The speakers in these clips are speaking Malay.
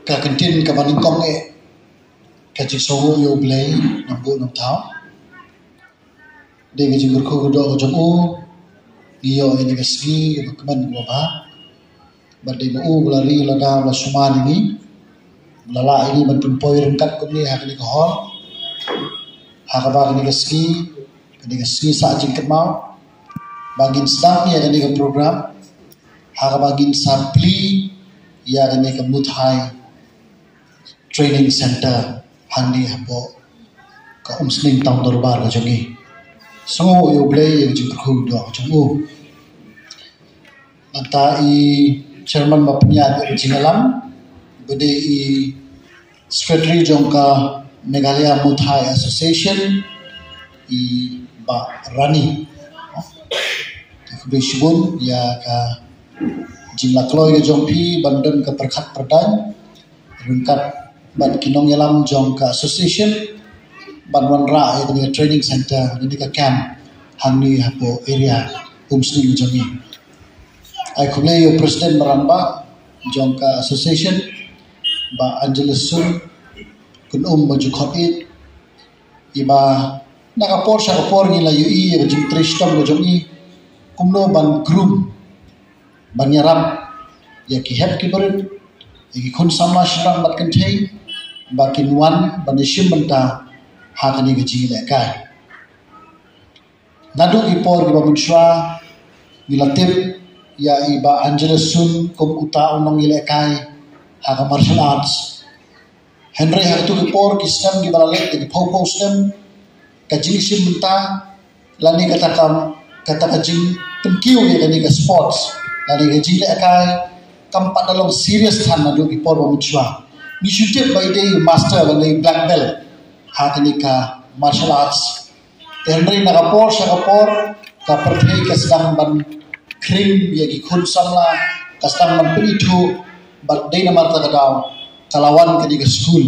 Ka kentin ka baning kong ka jisowo yo blay nambu nam tao de ga jingur ko do jong o giyo ini ga sgi ga kaman go ba bade mo lari lada la suman ini lala ini ban pun poy rengkat ko ni ha ni ko hol ha ka ba ni ga sgi sa jing ket mau bagin sedang ya ni ga program ha ka bagin sampli ya ni ga muthai training center handi hapo ka umsling tang dorbar ka jongi so yo blay yo jingkhu do jongu anta i chairman mapnya de jingalam bede i secretary jongka Meghalaya Muthai Association i ba rani kubri shibun ya ka jinglakloi ke jongpi bandan ka perkhat perdan rungkat ban kinong yalam jong ka association ban wan ra ya ni training center ni ka camp hangni hapo area umsni jongi ai khule yo president maramba jong ka association ba Angelus Sun kun maju khot it iba nakapor sa kapor ni la ui ya jing tristam go jongi kumno ban group ban yaram ya ki hep ki berit iki kun samla shram bat kenthei bakin wan banishim banta hakani gaji lekai nadu ki por ki babun shwa milatip ya iba Angelus Sun kum uta unong ilekai haka martial arts Henry hatu ki por ki stem ki balale ki popo stem kaji shim banta lani kata kaji penkiu ya ni ka sports lani gaji lekai kampat dalam serious than nadu ki por babun shwa ni shujit by day master balai black belt hakanika martial arts Henry nakapor sa kapor ka perthei ka sedang ban kring yagi khun samla ka sedang ban pinitu bat day na marta kadaw kalawan kadi ka school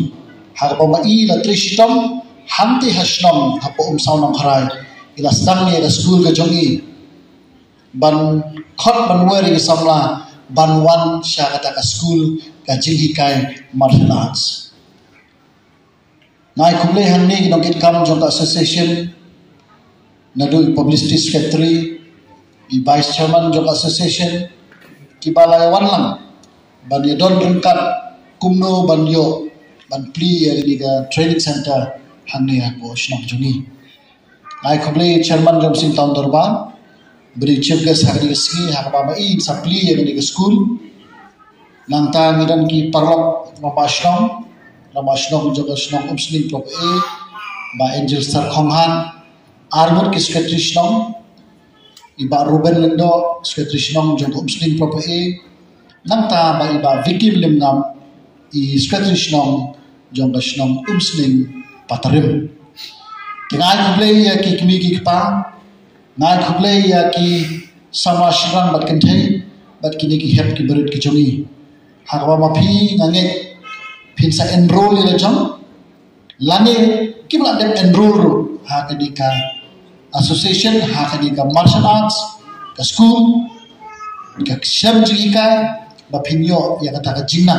haka mai la trishitam hanti hasnom hapo saunang kharai ila sedang ni ka school ka jongi ban khot ban weri ka samla ban wan sya kata ka school ka jinghikai martial arts nai kumle hanni kinong kam jong association nadu publicity secretary di vice chairman jong association ki balai wan lang ban yadon rengkat kumno ban yo ban pli ya ni ka training center hanni ko shnong jongi nai kumle chairman jong sing taun dorban beri chief guest hari ski hakaba mai sapli ya ni ka school nangta midan ki parlok Ramashnong jaga shnong umsling prop A ba Angel Star Khonghan Armor ki secretary shnong iba Ruben Lendo secretary shnong jaga umsling prop A nangta ba iba Vicky Limnam I secretary shnong jaga shnong umsling patarim kinai kublei ya ki kimi ki pa nai kublei ya ki sama shran bat kenthei bat kini ki hep ki berit ki jongi hakwa mapi nganget pinsa enroll ila jam lane kibla dem enroll ru hakadika association hakadika martial arts ka school ka sham jika bapinyo ya kata ka jina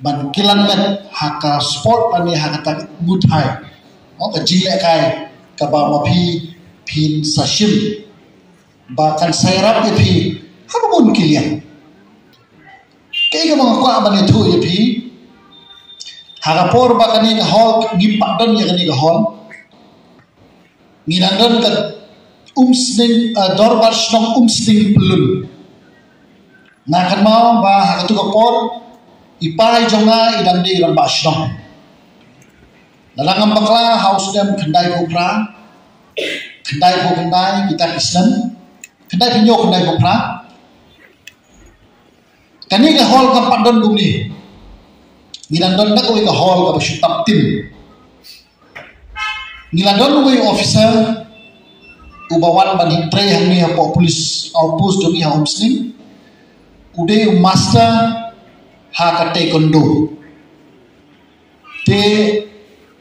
ban kilan met haka sport pani hakata muthai ka jile kai ka ba mapi pin sashim ba kan sairap pi habun kilian kay ka mga kwa ban itu pi Hagapor ba kani ka hall gimpak dan ya kani ka hall ngilandan ka umsning dorbar shnong umsning pelun nakan mau ba hagatu ka por ipai jonga idang di ramba shnong dalangam bakla house dem kendai kopra kendai kita Islam kendai pinyo kendai kopra kani ka hall kampak dan bumi Nilandon na ko ka hall ka shoot tim. Nilandon ko officer ubawan ban tray hangni hapo police outpost jogi ha homsling. Ude master ha ka taekwondo. Te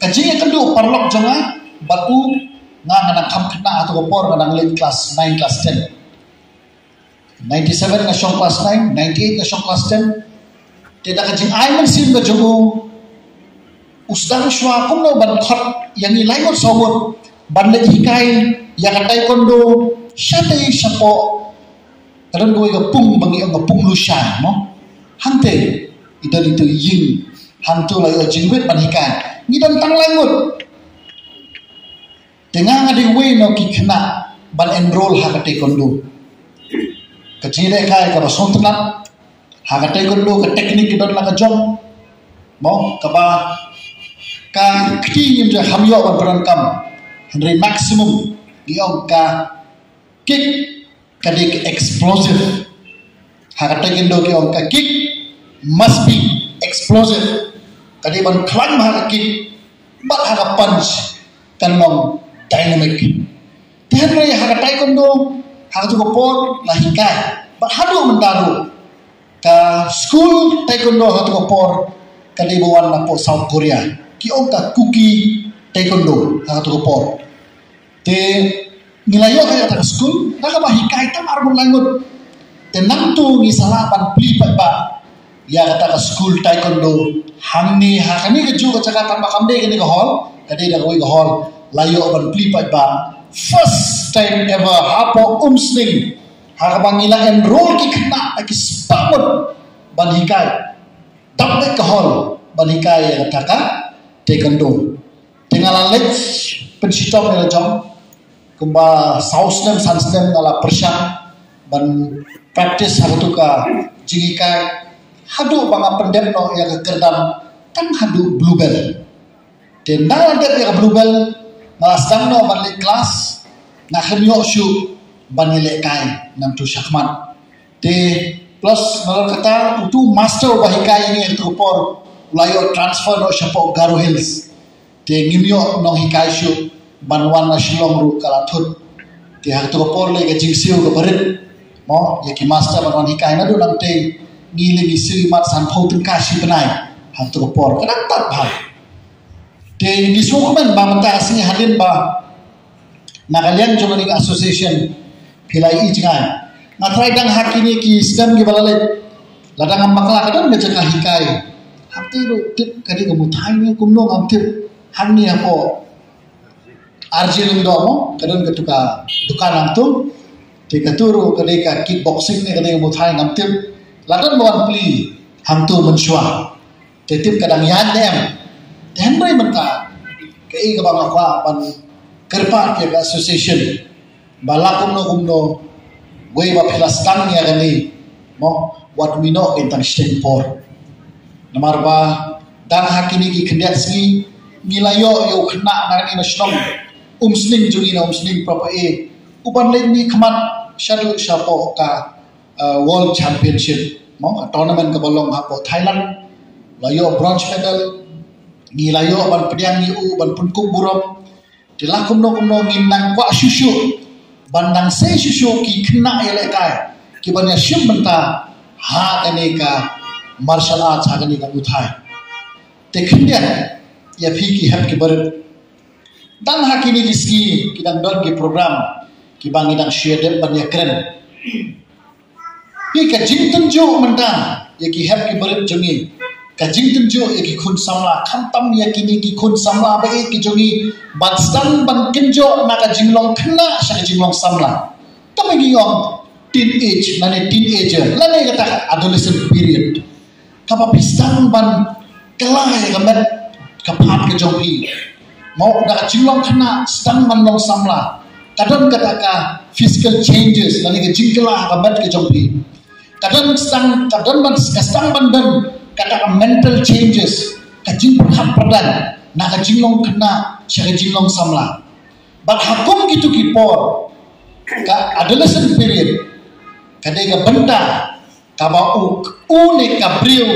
kajing kendo parlok jonga batu nga kanang kam khna atau por kanang late class 9 class 10. 97 nga siyang class 9, 98 nga siyang class 10. Tidak kajing ay man sim nga jogo usdang siya kung no ban khot yang ilayon sawot ban hikay yang taekwondo siya tayo siya po karon ko ga pung bangi ang pung lusya no hante ito yin hantu layo jingwit ban hikan ngidan tang langut tengah ngadi way no kikna ban enroll ha taekwondo kecil kay ka sontenat ha taekwondo ka teknik don la ka jom mo ka ba ka kti yim je hamyo ban perankam henry maximum diong ka kick kadik explosive ha taekwondo diong ka kick must be explosive kadi ban klan ha kick bat ha punch kanong dynamic henry ha taekwondo ha tu por la hikai ba hadu mentaru ka school taekwondo ha tu por kalibuan na po South Korea ki ong ka cookie taekwondo ha tu por te nilayo kaya ta school na ka ba hikai tam arbon langut te nangtu ni salapan pli ba ya kata ka school taekwondo hamni ha kani ke ju ka cakatan ba kamde kini ka hall kadi da ko hall layo ban pli ba first time ever hapo umsling harabangila enroll ki kena ki spamut banikai tapne kahol banikai ataka taekwondo tinggalan lech pensitop ela jom kumba sausnem sansnem ala persyak ban practice hatu ka jingikai hadu banga pendem no ya kerdam kan hadu bluebell den dal det ya bluebell malasang no balik kelas nak henyo syu banile kai nam tu syakmat te plus malam kata itu master bahikai ini itu por layo transfer no syapo Garo Hills te ngimyo no hikai syu banwan na Shillong ru kalathut te hak tu por le ga jingsiu ga barit mo yaki master banwan hikai na do nang te ngile gi sui mat san phau tun ka shi banai hak tu por kadang tat bhai te ni sukuman ba mata asing hadin ba Nagaland Journalism Association pilai ijngan natrai dang hakini ki sistem ki balale ladang makla kadang ngejaka hikai hamti ru tip kadi kemutai ni kumno ngamtip hanni apo arjilung do mo kadang ketuka dukan amtu te katuru kadi ka kickboxing ni kadi kemutai ngamtip ladang bawan pli hamtu mensyua te tip kadang yadem Henry menta kei ka bang akwa pan kerpa ke association balakum no kumno way ba pilastang ya gani mo what we know in stand for namar ba dang hakini ki kendiat sni milayo yo kena nang ni national umsling jungi na umsling proper e uban le ni khamat shadu shapo ka world championship mo tournament ka bolong hapo Thailand layo bronze medal gilayo ban pediang ni u ban punkuk burom dilakum no kumno nginang kwa shushu bandang se shushu ki kena ele kai ki banya shim banta ha ane ka martial arts ha ane ka uthai te khindian ya phi ki hap ki bar dan hakini diski kidang don ki program ki bangi dang share dem banya kren pi ka jintun jo manta ya ki hap ki bar jungi kajing tunjuk yaki kun samla kantam yakini ki kun samla bae ki jongi banstan ban kinjo na kajing long kena sa kajing long samla tamagi yong teenage nane teenager lane kata adolescent period kapa pistan ban kelah ya kamet kapat ke jongi mau na kajing long kena stan ban long samla kadang kata ka physical changes lane kajing kelah kamet ke jongi kadang ban kastang ban kata mental changes kajing perhap perdan na kajing long kena siya kajing long samla but hakum gitu kipor ka adolescent period kadai ka benda kaba ne kabriu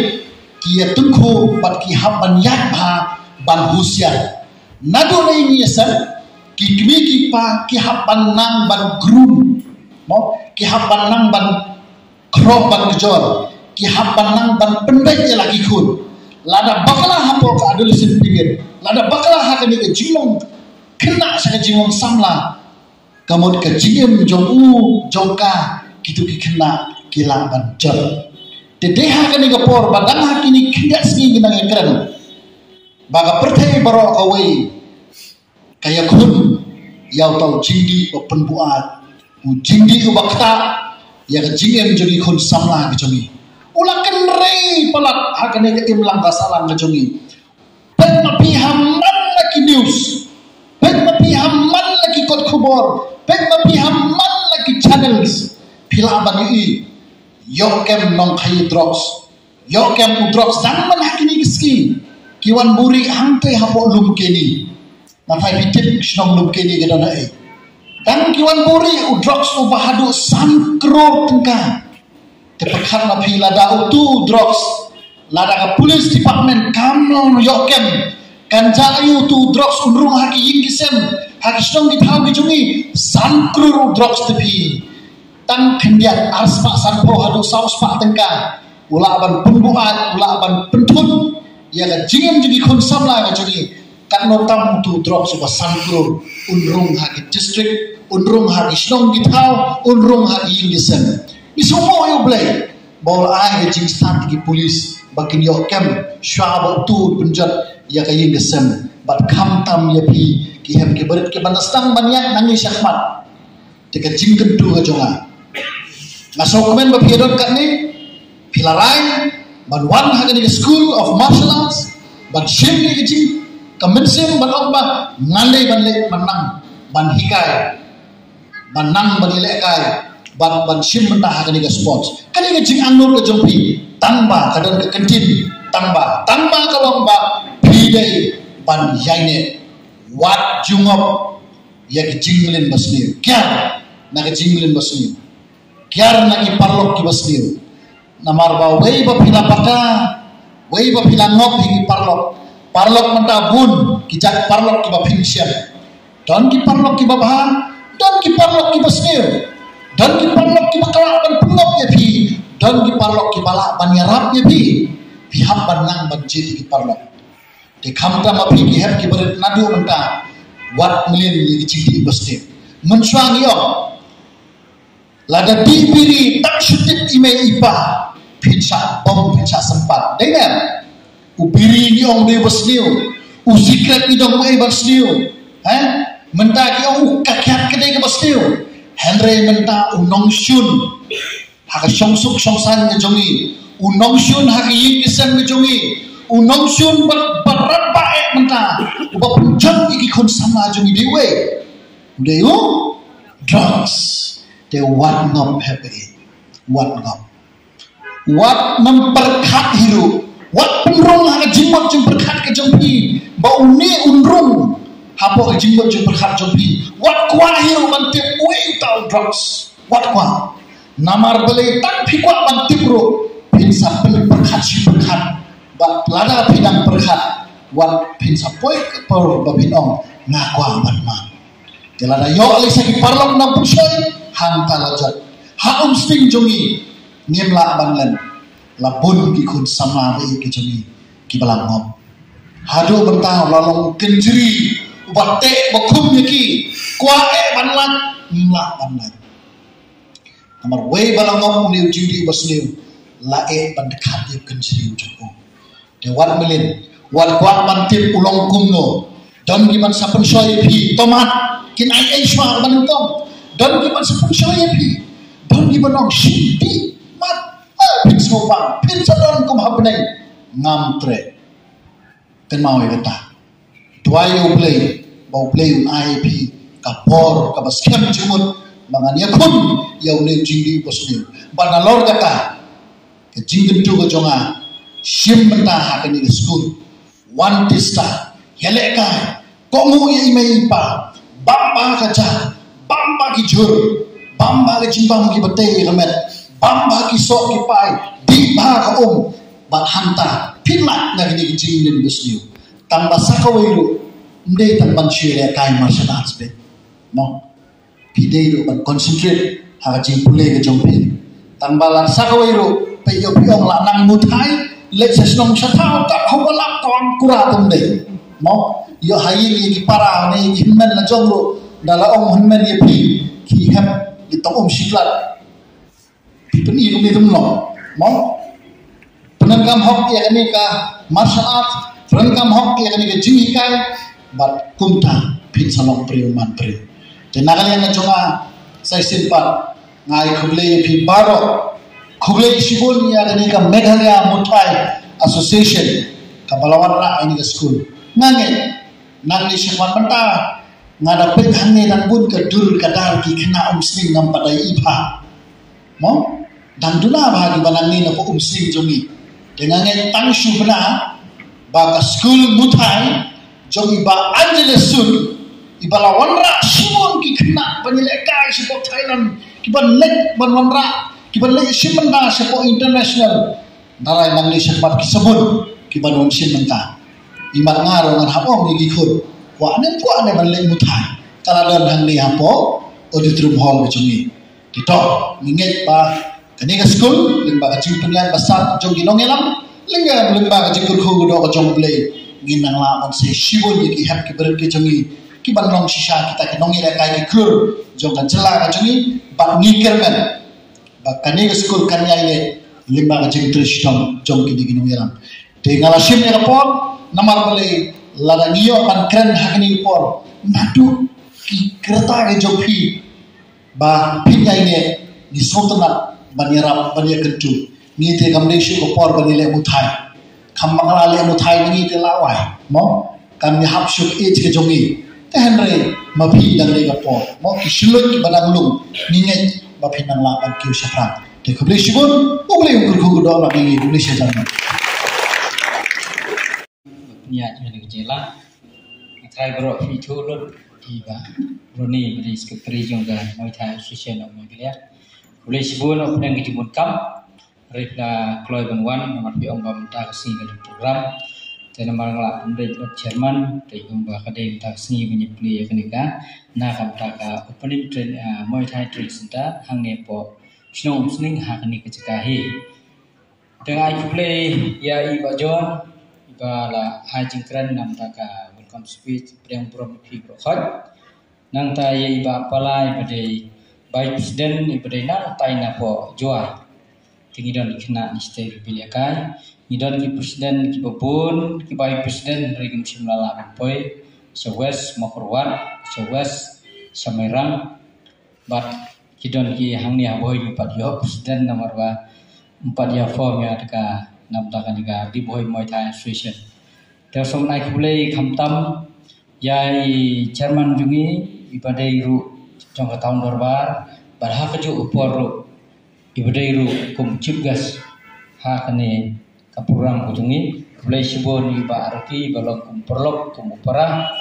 kia tungku bat ki haban yat ba ban husia nado na ini yasan ki kmi ki pa ki haban nang ban groom mo ki haban nang ban krop ban kejor ki haban nang ban pendek ya lagi kun lada bakala hapo ka adolescent period lada bakala hakani ke jingong kena sa jingong samla kamot ke jingem jong u jongka gitu kena kilang banjir. Dedeha kini kapor badang hakini kindak singi ginang ekran. Baga pertai baro kawai kaya kun yau tau jingdi o penbuat u jingdi u bakta ya ka jingem jogi kun samla ke jogi. Ulakan rei palat hakini ke imlang kasalang ke jogi. Ben mapi hamman lagi news. Ben mapi hamman lagi kot kubor. Ben mapi hamman lagi channels. Pila aban yu yok kem nong kayu drugs, yok kem u drugs dan man hakini kiski kiwan buri hampe hapo lum keni na fai bitip shnong lum keni gedana dan kiwan buri u drugs u bahadu 1 crore tengka tepakhan na phi lada u tu drugs lada ka police department kam yok kem kanja ayu tu drugs unrung haki yingisem haki shnong di thau gijungi 1 crore u drugs tepi tang kendiat arspa sanpo hadu saus pak tengka ula ban pembuat ula ban pentut ya ga jingem jadi kun samla ga jadi kan notam tu drop suka sankur unrung hagi district unrung hagi shnong githau unrung hagi ingisen isomo yo blay bol ai jing stat gi police bakin yo kem shwab tu penjat ya ga ingisen bat kham tam ya pi ki hem ki berit ki bandastang banyak nangis syahmat tika jinggen tu ga jonga masuk komen bapiadon kat ni pilarai ban wan haga ni school of martial arts ban shim ni kecil kemensim ban omba ngale ban le menang ban hikai ban nang ban lekai ban shim mentah haga ni sports kan ni kecil anur ke jompi tangba kadang ke kentin tangba kalong ba pidai ban yaine wat jungop ya kecil melin basni kya na kecil melin basni kiar na iparlok ki basniu namar ba wei ba pila paka wei ba pila ngop hi parlok menta bun kijak parlok ki ba pinsian don ki parlok ki ba bahan don ki parlok ki basniu don ki parlok ki ba kalak ban pengop ya pi don ki parlok ki balak ban yarap ya pi pihak ban nang ban jil ki parlok de khamta ma pi ki hep ki berit nadu menta wat milin ki jil basniu mensuang yo lada dibiri tak syutit ime ipa pinsa bom pinsa sempat dengar ubiri ni ong be basniu uzikrat ni dong mai basniu menta ki ong kakiat kedai ke basniu henry menta unong syun haka songsuk songsan ke jongi unong syun haka yingisen ke jongi unong syun berat baik menta uba punjang iki kon sama jongi dewe dewe drugs they what not happy what not what memperkat hiru what penrung haka jimbot jeng perkat ke jempi ba uni unrung hapo jimbot jeng perkat jempi what kwa hiru bantip wei tau drugs what kwa namar beli tak pikwa bantip ro pinsa perkat si perkat ba lada pinang perkat what pinsa poi per babinong ngakwa banman telada yo alisa ki parlok na pusoy hang talajat haum sting jongi ngimla banlen labun ki kun sama be ki jongi ki balang ngop hadu bentang lalong kenjri ubate bakum yaki kwa banlan ngimla banlen amar wei balang ngop ni jindi basniu la bandekat ye kenjri joko de wat melin wat kwa mantip ulong kumno don ki man sapun soy pi tomat kin ai shwa banentong don ki man sepun shoye pi don ki banong shindi mat pin sopa pin sadon kum habnai ngam tre kan mau kata tuayo play bau play un ip ka por ka baskem jumut mangan yakun yau le jindi posni banalor kata ke jingin tu jonga shim menta hakani school one tista yeleka komu ye imei pa bamba kaca bamba ki jur bamba ki jimbang ki batei kamet bamba ki sok ki pai di ba ka ban hanta pinlat na gini ki jingin besniu tamba sakawairu ndei tan ban shire kai martial arts be mo pidei do ban concentrate ha jing pule ke jongpi tamba la sakawairu pe yo piong la nang mutai le sesnong satau tak hawala kawang kuratum dei mo yo hayi ki para ni himmen la jongro dala om himmen ye pi ki hem di tong shiklat pipeni kami rumno mau penangkam hok ya kami ka martial art penangkam hok ya kami ka jimikai bat kumta pin salong priuman priu dan nakalian na cuma saya simpat ngai kuble pi baro kuble sibun ya kami ka Meghalaya Muay Association kabalawan ra ini ka school ngange nang ni sikwan menta ngada pekhange dan bun ke dur kadar ki kena umsling nam padai ipa mo dan duna bahagi banang ni na po umsling jomi dengan ngai tangshu bena ba ka school mutai jomi ba Angeles sun iba lawan ra simon ki kena banile kai sipo Thailand ki ban lek ban wanra ki ban lek simenda sipo international darai nang ni sikpat ki sebut ki ban wan simenta imat ngaro ngan hapong ni gikhur wa ne ban lek mutai kala don hang ni hapo auditorium hall bejungi dito ninget pa kani ka school limba ka jimpunyan basar jong ginongelam limba ka jikur khu do ka jong ble ginang la on se shibon ki hap ki ber ki jongi ki ban nong shisha kita ki nongi la kai ki khur jong kan jela ka jongi bat ngikir kan ba kani ka school kan yai limba ka jing trishtom jong ki ginongelam de ngala sim ya pon namar bale lada niyo pan kren hakini por madu ki kereta ke jopi ba pinyai ne ni sotna banyara banya kentu ni te kamle shi ko por bani le muthai khamangala le muthai ni te lawai mo kam ni hap shuk e ke jongi te henre ma phi dang le ka por mo ki shilok ki badang lung ni ngai ba phi nang la ban ki shapra te khamle shi gon oble ukur khu do la ki ni shi jan niat yang kecela, try berok itu lor tiba, Roni beri sekretari juga Muay Thai Association of Meghalaya. Boleh sebut apa yang kita buatkan, mereka Kloy Banwan, nomor biong bamta kesini dari program, dan nomor ngelak dari Chairman, dari umba kadai bamta kesini menyebeli kenika, nak bamta opening train Muay Thai Training Center, hang nepo, senang sening hang kenika cekahi. Dengan aku play ya iba John. Bala hajing kran nam taka welcome speech yang prom pi prokhot nang ta ye iba palai badai by president ibadai nang tai na po joa tingi don kena ni stay biliakai ni don ki president ki babun ki by president regim simlala poi so west mokorwan so west samerang bat ki don ki hang ni aboy pat yo president nomor 4 ya form ya taka nam taka niga di boy Muay Thai Association. Terus naik kulai kamtam yai chairman jungi ibadai ru jong tahun dorbar barha keju upor ru ibadai ru kum cipgas ha kane kapuram kujungi kulai sibon iba aruki balong kum perlok kum upara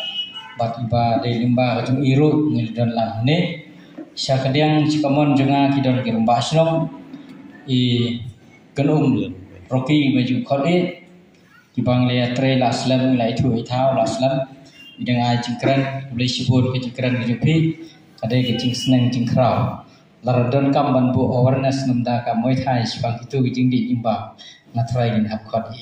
bat iba dai limba kejung iru ngildon lahne sya kediang cikamon junga kidon kirumba asnom i genum Rocky baju kode di bangla trail aslam lai tu itau aslam dengan jingkran boleh sebut ke jingkran ke jupi kadai ke jing senang jing krau laradon kam banbu awareness namda ka Muay Thai sebang itu jing di imba ngatrai in hap kode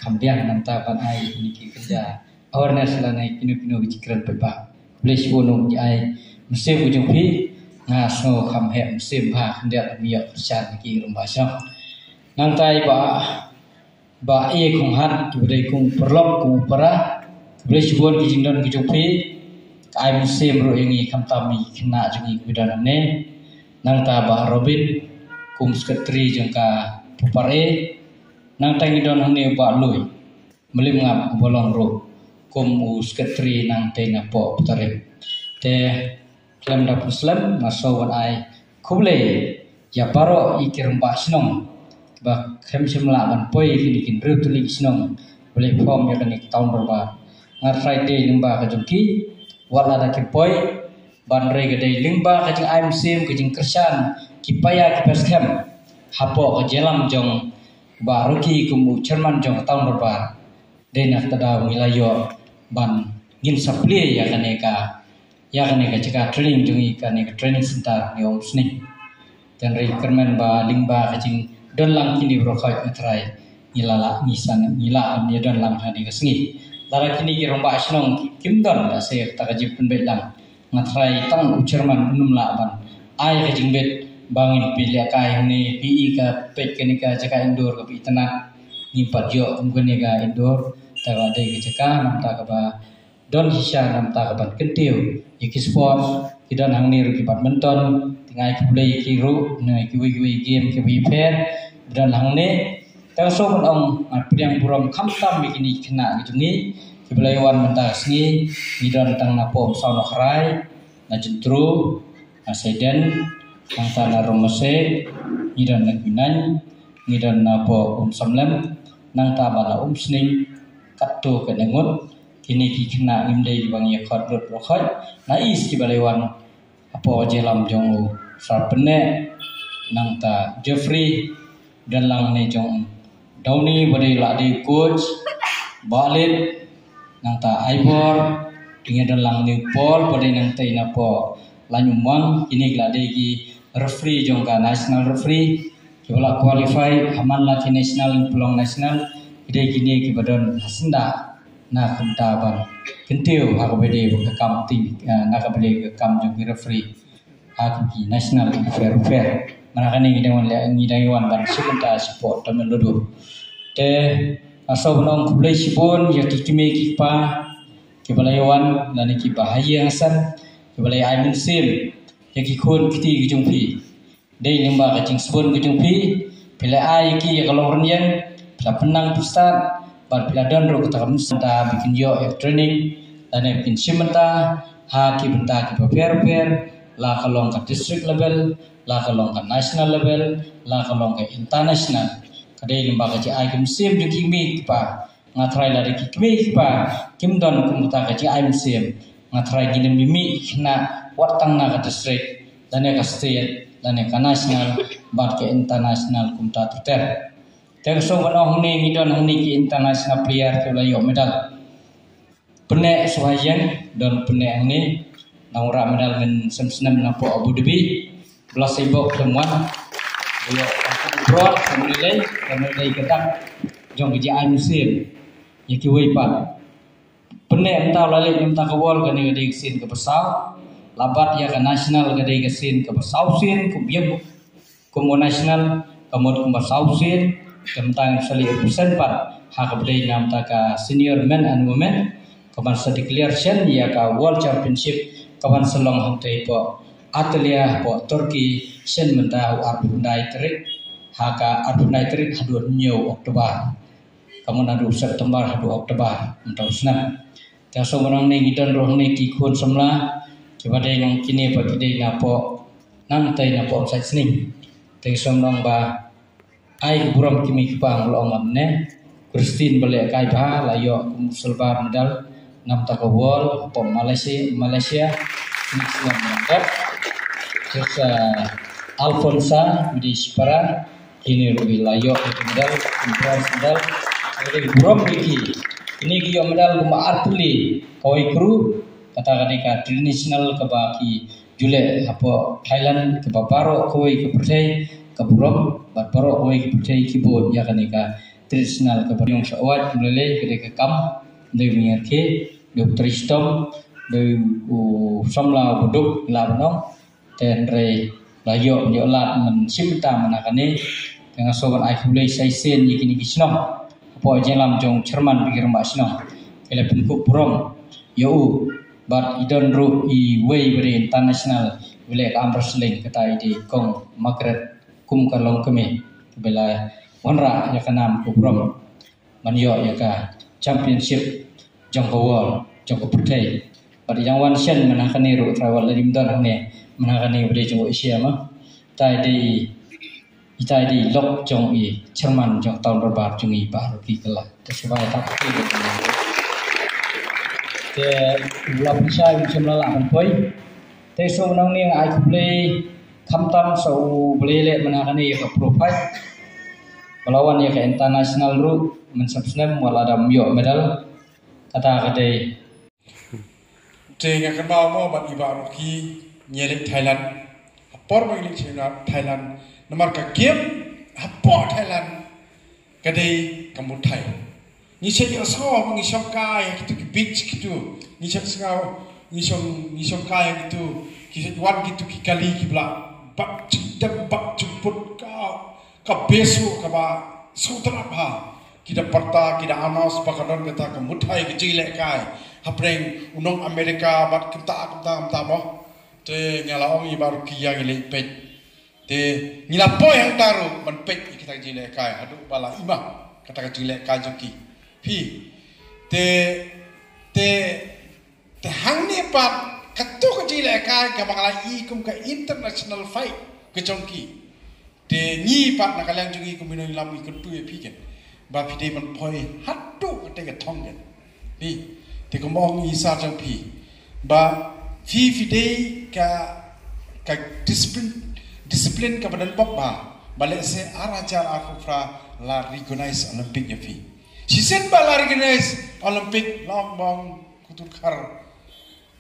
kamdiang namta ban ai ini ki kerja awareness la nai kinu jingkran pepa boleh sebut nong ai mesti bujung pi ngaso kam he mesti ba ndia miyak percaya ki rumah syam nang tai ba e kong hat ibadai kong perlok kong para boleh sebut ki jingdon ki jopi kai musim ro ingi kamtami kena jungi bidan ne nang ta ba Robin kum sekretari jangka pupare nang tangi don hane ba lui melim ngap bolong ro kum sekretari nang tenga po putare te klam da muslim nasawan ai kuble ya paro ikirim ba sinong ba kem simla ban poi kini kin ru tuli sinong boleh form ya kan tahun berba ngar Friday limba ka jungki wala da ki poi ban re gede limba ka jing aim sim ka jing kersan kipaya ki perskem hapo ka jelam jong ba ruki kumu chairman jong tahun berba dena tada wilayo ban ngin supply ya kaneka cika training jungi kaneka training center ni om sni dan re kerman ba limba ka jing don lang kini brokhoi utrai ngilala nisan ngila ni don lang hani kesngi lara kini ki romba asnong kimdon da se taka jipun bet lang ngatrai tang ucerman unum la ban ai ka jingbet bangin pilih kai ni PE ka pet ke ni ka jaka indoor ka pi tanat ni pat yo mungkin ni ka indoor ta ka dei ke jaka nam ta ka ba don hisha nam ta ka ban kentiu iki sport kidan hang ni ru ki badminton tingai ki play ki ru ne ki wi game ki wi fair dan hang ni ta so kon ong priang buram kham tam bikini kena gitu ni ki belayawan menta sni ni don tang na pom sau no khrai na jentru na seden nang tanah romose ngidan nagunan ngidan nabo samlem nang tabala sning katto kedengut kini kikna imdei bang ya khadrut rokhot na is ki balewan apo jelam jong sarpene nang ta Jeffrey dan lang ne jong Downy bade la de coach balit nang ta Ivor dengan dan lang ne Paul bade nang tai na po lanyumang kini glade ki referee jongka national referee kibala qualify haman la ki national pelong national ide gini ki badon hasinda na kumta ban kentiu ha ko bede ke kam ti na ka bede ke kam jong referee ha ki national fair manakani ngidawan ban sukenta support tamen lodo te aso bonong kublai sibun ya kikime kipa kibala yawan dan ki bahaya hasan kibala aimin sim ya ki khon kiti ki jongpi dei limba ka jing sibun ki jongpi pila ai ki ya kalau renyan pila penang pusat bar pila don ro kita kamsta bikin yo training dan bikin simenta ha ki benta ki fair la kalong ka district level la kalong ka national level la kalong ka international kadai limba ka ji ai kim sim ki mi pa ngatrai la ki mi pa kim don kumta ka ji ai sim ngatrai ginem mi na watang na ka district dan ka state dan ka national bar ke international kumta tuter terso bano hni ngidon hni ki international player ke layo medal pene suhayan don pene hni naura medal men semsnem na po Abu Dhabi belas ibok temuan yo brot kemilai ketak jong ki ai musim yaki weipat pene entah lalit nyam takawal kani gede sin ke pesau labat ya ke national gede ke sin ke pesau sin ku biam ku national kamot ku pesau sin kemtang sali persen pat ha ke bede nam ta ka senior men and women kaman sa declaration ya ka world championship kaman selong hangte po atlia po Turki sen menta arbundai trik ha ka arbundai trik hadu nyo Oktober kamu nadu September hadu Oktober untuk senam taso menang ni gidan roh ni ki khon samla kibade yang kini pa kidai na po nang tai na po sai sning tai somnong ba ai buram kimi kipang lo ngamne Christine bale kai ba layo sulbar medal nam ta ko wol po Malaysia Islam mangkat terus Alfonsa di Sipara kini rugi layo itu medal medal ada buram iki ini ki medal ma artuli koi kru kata kadika traditional ke baki jule apo Thailand ke baparo koi ke percay ke buram baparo koi ke percay kibot ya kadika traditional ke yang sawat mulai ke kam dari mengerke Dr. Istom dari samla buduk labno tenre layo nyolat men simta manakane dengan sobat ai kulai sai sen yikini kisnom po jelam jong cerman pikir mbak sino ele pinku burom yo bar idon ru I way beri international wilayah ambrosling kata di kong magret kum kalong kemi bela wanra ya kanam ku burom manyo ya ka championship jong kawal jong kuputei bar yang wan sen manakani ru travel limdon ne manakani beri jong Asia mah tai di lok jong I cerman jong tahun berbar jong I baru kikela tersebar tak kiki te ulam sai macam lalang poi te so nang ni ai play kamtam so boleh menangani ya profile melawan ya ke international ru mensubsnem wala ada myo medal kata kadai te nga kan mo bat iba ki nyelek Thailand apor bagi China Thailand nomor ka game apor Thailand kadai kamu Thai ni se yo so ngi shokai gitu ki beach gitu ni se ngau ni shong kai gitu ki wan gitu ki kali ki bla kita bak jemput ka besu ka ba sutra ba kita parta kita anos pakadon kita ke mutai ke jilek kai hapreng unong Amerika bat kita mo te ngala ong ibaru kia gile pet te ngila po yang taru man pet kita jilek kai adu bala ima kata ke jilek kai joki pi te hang ni pat katu ke jilek kai ka bangala I kum ke international fight ke jongki te ni pat nakalang jogi kum minoi lam ikut tu pi ken ba pi de man poi hatu ke te thong ken ni te ko mong I sa jong pi ba fi de ka discipline ka badan pop ba balik se arajar afra la recognize Olympic ya fi si sen ba la recognize Olympic long bong kutur khar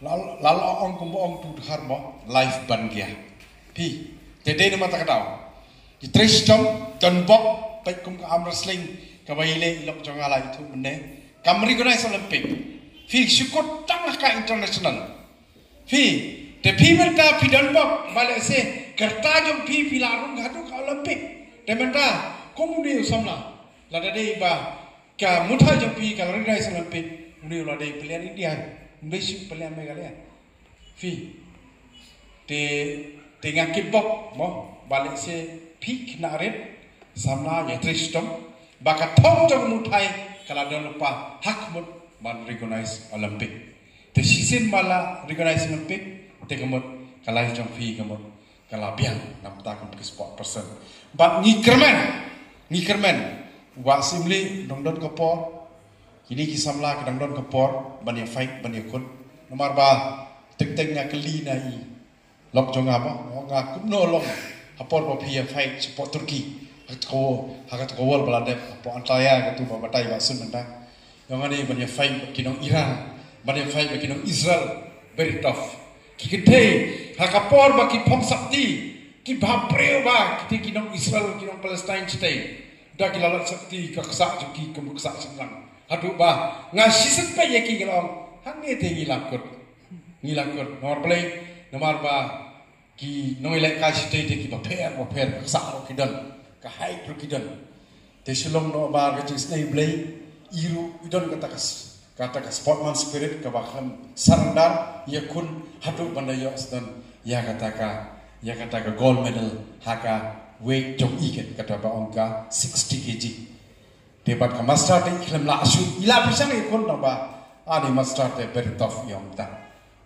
la ong kum ong tu khar mo life ban gya pi te de ni mata kadau di tristom don bok pe kum ka arm wrestling ka baile lok jong ala itu mene kam recognize Olympic fi syukut tang ka international fi te pi merta pi don bok balik se kerta jom pi larung gadu ka Olympic te menta komuni usamla la de ba ka mutai jom pi ka recognize Olympic uni la de pilihan India basic pilihan Meghalaya fi te ngakit bok mo balik se pi knaret samla ya tristom baka thong jom mutai kala don lupa hak mut ban recognize Olympic te sisin bala recognize Olympic te kemut kala jom pi kemut kala biang namta kem ke sport person but ni kermen wa simli dongdon kapor kini kisamla ke dongdon kapor ban ya fight ban ya kun nomor ba tek nya keli nai lok jong apa nga kumno long apor ba pi ya fight sport Turki hakat ko wal balade po antaya ke tu ba batai wa sun menta yang ani ban ya fight kinong Iran ban ya fight kinong Israel very tough kikite hakapor ba ki phong sakti ki bhapreo ba kiti kinong Israel kinong Palestine state da kilalat sakti ka ksa juki kum ksa senang hadu ba ngasiset pa yaki kilong hange te ngilakut nomor play nomor ba ki noile ka state ki ba per ksa ro kidan ka hai ro kidan te silong no ba ga jisnai play iru idon kata ka sportman spirit ka bakam sarandar yakun hadu bandayo asdan ya kata ka gold medal haka weight jong iket kata ba ongka 60 kg debat ka master te ikhlem la asu ila pisang ikon na ba ani master te very tough yom ta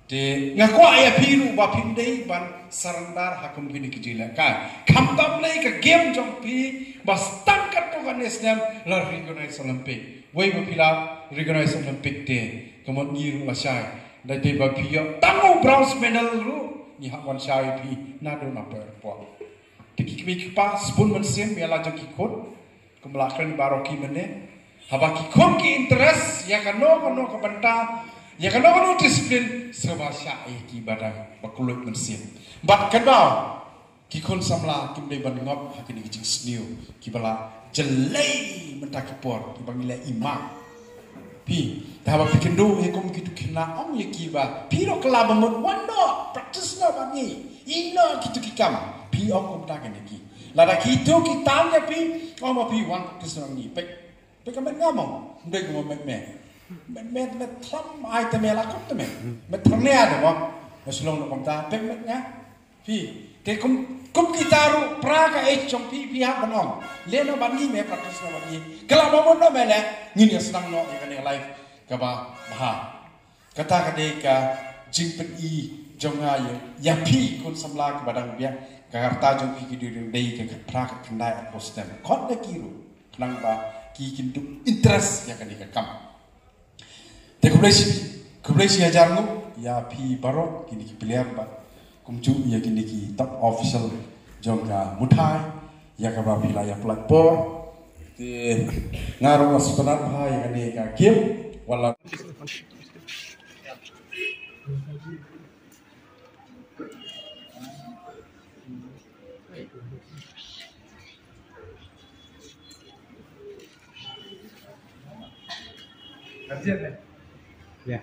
de ngakwa ya piru ba pindei ban sarandar hakum kini kijila ka khamtam lei ka game jong pi bas tangkat to kan islam la recognize Olympic wei ba pila recognize Olympic te kamot ngiru la shai da de ba piyo tango bronze medal ru ni hakwan shai pi na do na per po tikik pa spoon man sim ya la jong kikot kumlakan baroki mene haba kikot ki interest ya kano ka banta ya kano disiplin seba syai ki badang bakulut man sim bat kadau kikon samla kim dei ban ngop hakini kijing sniu ki bala jelai mentaki por ki bangila imam pi haba pikendu he kom kitu kina om ye ki ba piro kelaba mon wando practice na bani ino kitu kikam pi om kom ta kan ki lada kitu kitanya pi om pi wan tisang ni pe kamen ngamo ndai ko met tham ai te mela kop te met thane ada mo maslong no kom ta pe met nga pi te kum kitaru praga chong pi ha banong leno bani me practice na bani kala mo no mele ngin senang no kan live ka ba kata ka jingpen I jonga ya pi kun samla ke badang bia karta jong pi ki dei ke praga kendai postem khot na kiru nang ba ki kindu interest ya kan kam te kublesi ajar nu ya pi barok kini ki player ba kumcu ya kini ki top official jongka mutai ya ka ba pila ya platform te ngaru sebenar ba ya kan ka game wala Ya.